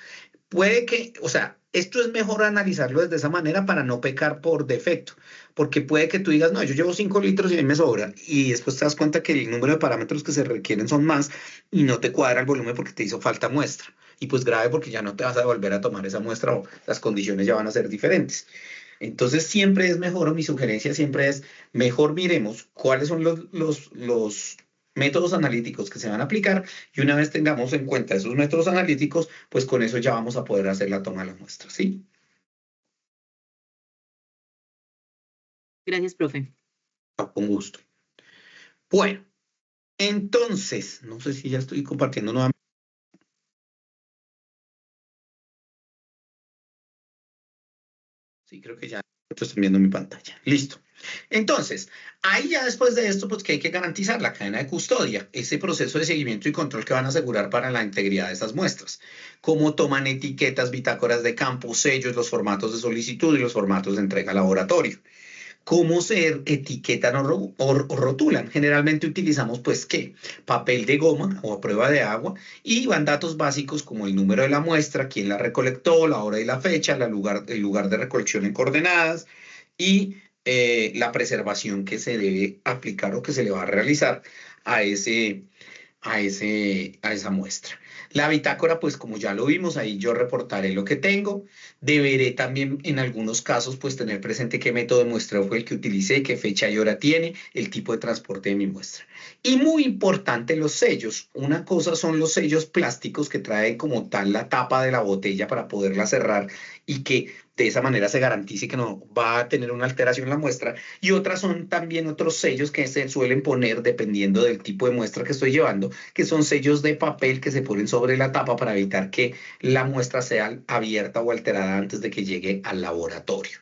Puede que, o sea, esto es mejor analizarlo desde esa manera para no pecar por defecto, porque puede que tú digas, no, yo llevo 5 litros y a mí me sobra, y después te das cuenta que el número de parámetros que se requieren son más y no te cuadra el volumen porque te hizo falta muestra. Y pues grave porque ya no te vas a volver a tomar esa muestra o las condiciones ya van a ser diferentes. Entonces siempre es mejor, o mi sugerencia siempre es, mejor miremos cuáles son los métodos analíticos que se van a aplicar y una vez tengamos en cuenta esos métodos analíticos, pues con eso ya vamos a poder hacer la toma de la muestra, ¿sí? Gracias, profe. Con gusto. Bueno, entonces, no sé si ya estoy compartiendo nuevamente. Sí, creo que ya estoy viendo mi pantalla. Listo. Entonces, ahí ya después de esto, pues que hay que garantizar la cadena de custodia, ese proceso de seguimiento y control que van a asegurar para la integridad de esas muestras. Cómo toman etiquetas, bitácoras de campo, sellos, los formatos de solicitud y los formatos de entrega al laboratorio. ¿Cómo se etiquetan o rotulan? Generalmente utilizamos, pues, ¿qué? Papel de goma o a prueba de agua y van datos básicos como el número de la muestra, quién la recolectó, la hora y la fecha, el lugar de recolección en coordenadas y la preservación que se debe aplicar o que se le va a realizar a esa muestra. La bitácora, pues como ya lo vimos, ahí yo reportaré lo que tengo. Deberé también en algunos casos pues tener presente qué método de muestreo fue el que utilicé, qué fecha y hora tiene, el tipo de transporte de mi muestra. Y muy importante los sellos. Una cosa son los sellos plásticos que traen como tal la tapa de la botella para poderla cerrar y que de esa manera se garantice que no va a tener una alteración la muestra. Y otras son también otros sellos que se suelen poner dependiendo del tipo de muestra que estoy llevando, que son sellos de papel que se ponen sobre la tapa para evitar que la muestra sea abierta o alterada antes de que llegue al laboratorio.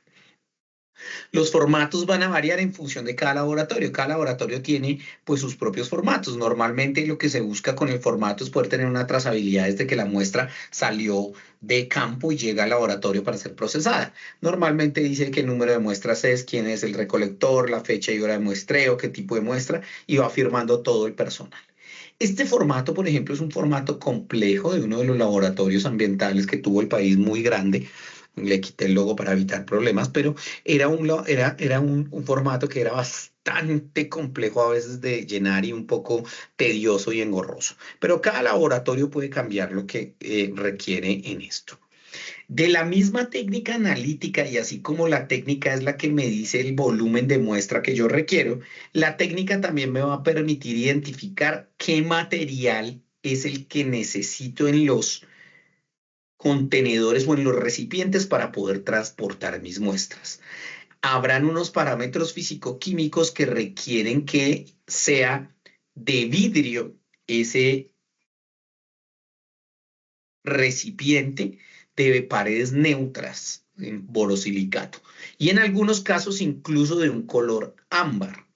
Los formatos van a variar en función de cada laboratorio. Cada laboratorio tiene pues sus propios formatos. Normalmente lo que se busca con el formato es poder tener una trazabilidad desde que la muestra salió de campo y llega al laboratorio para ser procesada. Normalmente dice qué número de muestras es, quién es el recolector, la fecha y hora de muestreo, qué tipo de muestra y va firmando todo el personal. Este formato, por ejemplo, es un formato complejo de uno de los laboratorios ambientales que tuvo el país muy grande. Le quité el logo para evitar problemas, pero era un formato que era bastante complejo a veces de llenar y un poco tedioso y engorroso. Pero cada laboratorio puede cambiar lo que requiere en esto. De la misma técnica analítica y así como la técnica es la que me dice el volumen de muestra que yo requiero, la técnica también me va a permitir identificar qué material es el que necesito en los contenedores o en los recipientes para poder transportar mis muestras. Habrán unos parámetros físico-químicos que requieren que sea de vidrio ese recipiente de paredes neutras en borosilicato y en algunos casos incluso de un color ámbar.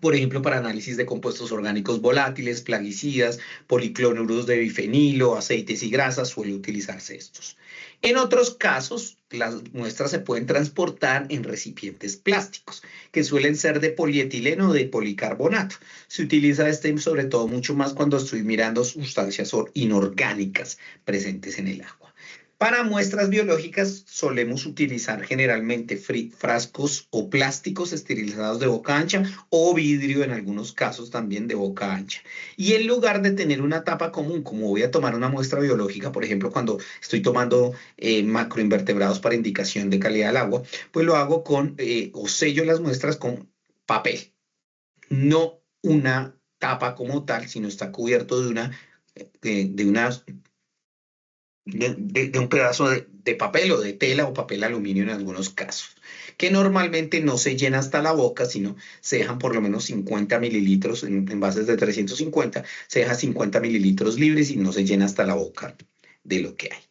Por ejemplo, para análisis de compuestos orgánicos volátiles, plaguicidas, policloruros de bifenilo, aceites y grasas, suele utilizarse estos. En otros casos, las muestras se pueden transportar en recipientes plásticos, que suelen ser de polietileno o de policarbonato. Se utiliza este sobre todo mucho más cuando estoy mirando sustancias inorgánicas presentes en el agua. Para muestras biológicas solemos utilizar generalmente frascos o plásticos esterilizados de boca ancha o vidrio en algunos casos también de boca ancha. Y en lugar de tener una tapa común, como voy a tomar una muestra biológica, por ejemplo, cuando estoy tomando macroinvertebrados para indicación de calidad del agua, pues lo hago o sello las muestras con papel. No una tapa como tal, sino está cubierto de un pedazo de papel o de tela o papel aluminio en algunos casos, que normalmente no se llena hasta la boca, sino se dejan por lo menos 50 mililitros en envases de 350, se deja 50 mililitros libres y no se llena hasta la boca de lo que hay.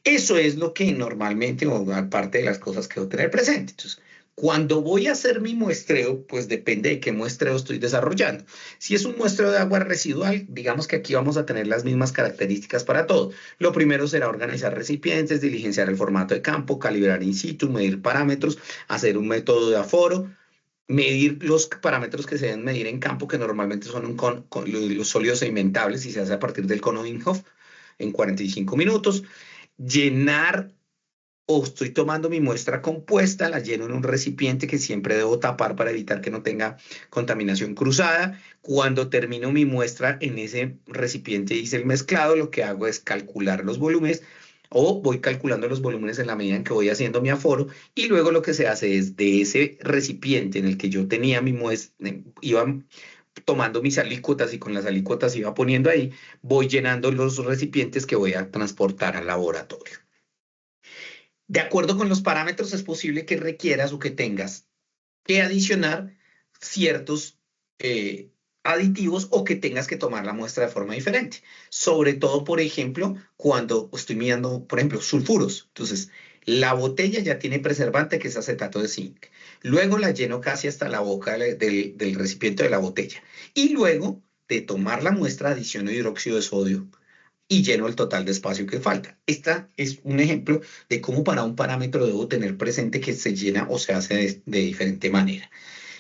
Eso es lo que normalmente, o aparte de las cosas que debo tener presente. Entonces, cuando voy a hacer mi muestreo, pues depende de qué muestreo estoy desarrollando. Si es un muestreo de agua residual, digamos que aquí vamos a tener las mismas características para todo. Lo primero será organizar recipientes, diligenciar el formato de campo, calibrar in situ, medir parámetros, hacer un método de aforo, medir los parámetros que se deben medir en campo, que normalmente son los sólidos sedimentables y se hace a partir del cono Inhofe en 45 minutos. Llenar o estoy tomando mi muestra compuesta, la lleno en un recipiente que siempre debo tapar para evitar que no tenga contaminación cruzada. Cuando termino mi muestra en ese recipiente hice el mezclado, lo que hago es calcular los volúmenes o voy calculando los volúmenes en la medida en que voy haciendo mi aforo y luego lo que se hace es de ese recipiente en el que yo tenía mi muestra, iba tomando mis alícuotas y con las alícuotas iba poniendo ahí, voy llenando los recipientes que voy a transportar al laboratorio. De acuerdo con los parámetros, es posible que requieras o que tengas que adicionar ciertos aditivos o que tengas que tomar la muestra de forma diferente. Sobre todo, por ejemplo, cuando estoy midiendo, por ejemplo, sulfuros. Entonces, la botella ya tiene preservante que es acetato de zinc. Luego la lleno casi hasta la boca del recipiente de la botella. Y luego de tomar la muestra, adiciono hidróxido de sodio y lleno el total de espacio que falta. Esta es un ejemplo de cómo para un parámetro debo tener presente que se llena o se hace de diferente manera.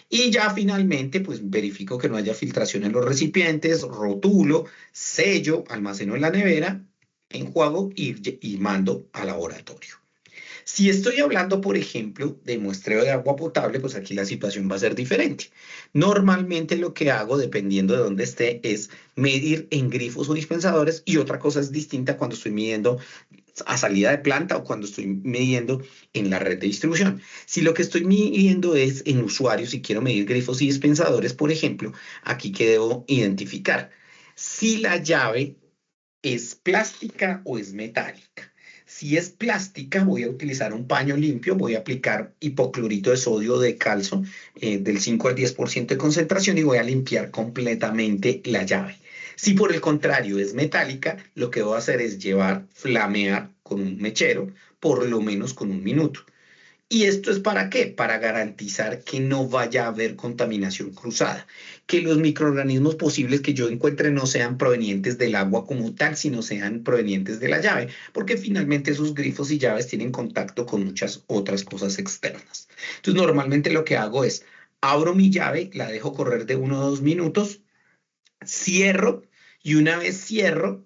Y ya finalmente, pues verifico que no haya filtración en los recipientes, rotulo, sello, almaceno en la nevera, enjuago y mando al laboratorio. Si estoy hablando, por ejemplo, de muestreo de agua potable, pues aquí la situación va a ser diferente. Normalmente lo que hago, dependiendo de dónde esté, es medir en grifos o dispensadores y otra cosa es distinta cuando estoy midiendo a salida de planta o cuando estoy midiendo en la red de distribución. Si lo que estoy midiendo es en usuarios y quiero medir grifos y dispensadores, por ejemplo, aquí que debo identificar si la llave es plástica o es metálica. Si es plástica, voy a utilizar un paño limpio, voy a aplicar hipoclorito de sodio de calcio del 5 al 10% de concentración y voy a limpiar completamente la llave. Si por el contrario es metálica, lo que voy a hacer es flamear con un mechero, por lo menos con 1 minuto. ¿Y esto es para qué? Para garantizar que no vaya a haber contaminación cruzada, que los microorganismos posibles que yo encuentre no sean provenientes del agua como tal, sino sean provenientes de la llave, porque finalmente esos grifos y llaves tienen contacto con muchas otras cosas externas. Entonces, normalmente lo que hago es, abro mi llave, la dejo correr de 1 a 2 minutos, cierro y una vez cierro,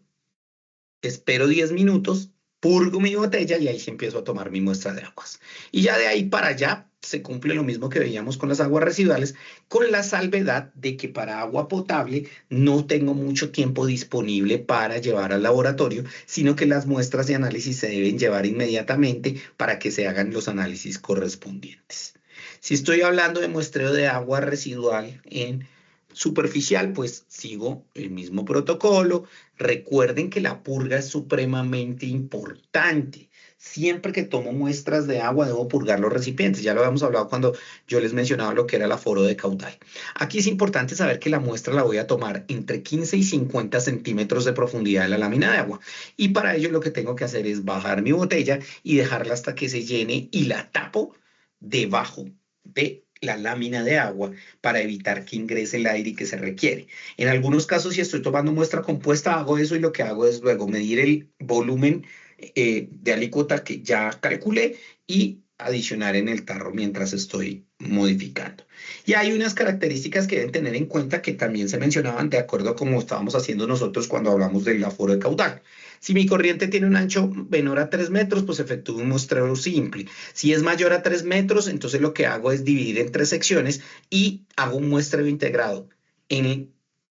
espero 10 minutos, purgo mi botella y ahí sí empiezo a tomar mi muestra de aguas. Y ya de ahí para allá se cumple lo mismo que veíamos con las aguas residuales, con la salvedad de que para agua potable no tengo mucho tiempo disponible para llevar al laboratorio, sino que las muestras de análisis se deben llevar inmediatamente para que se hagan los análisis correspondientes. Si estoy hablando de muestreo de agua residual en superficial, pues sigo el mismo protocolo. Recuerden que la purga es supremamente importante. Siempre que tomo muestras de agua, debo purgar los recipientes. Ya lo habíamos hablado cuando yo les mencionaba lo que era el aforo de caudal. Aquí es importante saber que la muestra la voy a tomar entre 15 y 50 centímetros de profundidad de la lámina de agua. Y para ello lo que tengo que hacer es bajar mi botella y dejarla hasta que se llene y la tapo debajo de la lámina de agua para evitar que ingrese el aire que se requiere. En algunos casos, si estoy tomando muestra compuesta, hago eso y lo que hago es luego medir el volumen de alícuota que ya calculé y adicionar en el tarro mientras estoy modificando. Y hay unas características que deben tener en cuenta que también se mencionaban de acuerdo a como estábamos haciendo nosotros cuando hablamos del aforo de caudal. Si mi corriente tiene un ancho menor a 3 metros, pues efectúo un muestreo simple. Si es mayor a 3 metros, entonces lo que hago es dividir en 3 secciones y hago un muestreo integrado en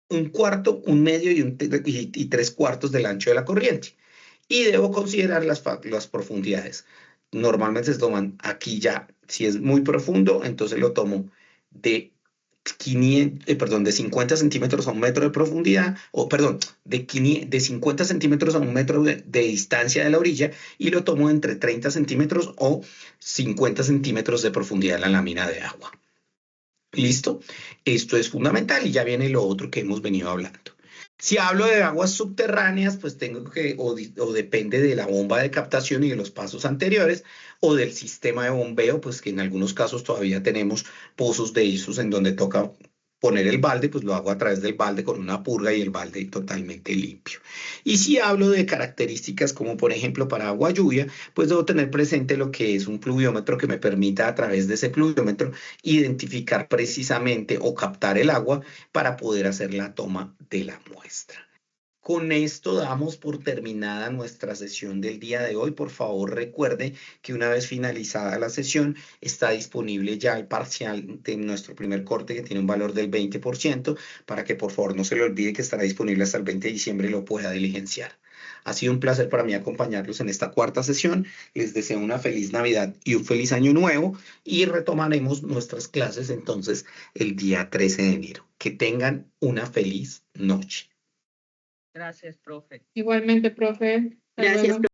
un cuarto, un medio y 3 cuartos del ancho de la corriente. Y debo considerar las profundidades. Normalmente se toman aquí ya, si es muy profundo, entonces lo tomo de 50 centímetros a 1 metro de profundidad, o perdón, de 50 centímetros a 1 metro de distancia de la orilla, y lo tomo entre 30 centímetros o 50 centímetros de profundidad en la lámina de agua. ¿Listo? Esto es fundamental y ya viene lo otro que hemos venido hablando. Si hablo de aguas subterráneas, pues tengo que, o depende de la bomba de captación y de los pasos anteriores, o del sistema de bombeo, pues que en algunos casos todavía tenemos pozos de esos en donde toca poner el balde, pues lo hago a través del balde con una purga y el balde totalmente limpio. Y si hablo de características como por ejemplo para agua lluvia, pues debo tener presente lo que es un pluviómetro que me permita a través de ese pluviómetro identificar precisamente o captar el agua para poder hacer la toma de la muestra. Con esto damos por terminada nuestra sesión del día de hoy. Por favor, recuerde que una vez finalizada la sesión está disponible ya el parcial de nuestro primer corte que tiene un valor del 20% para que por favor no se le olvide que estará disponible hasta el 20 de diciembre y lo pueda diligenciar. Ha sido un placer para mí acompañarlos en esta cuarta sesión. Les deseo una feliz Navidad y un feliz año nuevo y retomaremos nuestras clases entonces el día 13 de enero. Que tengan una feliz noche. Gracias, profe. Igualmente, profe. Hasta Gracias, luego.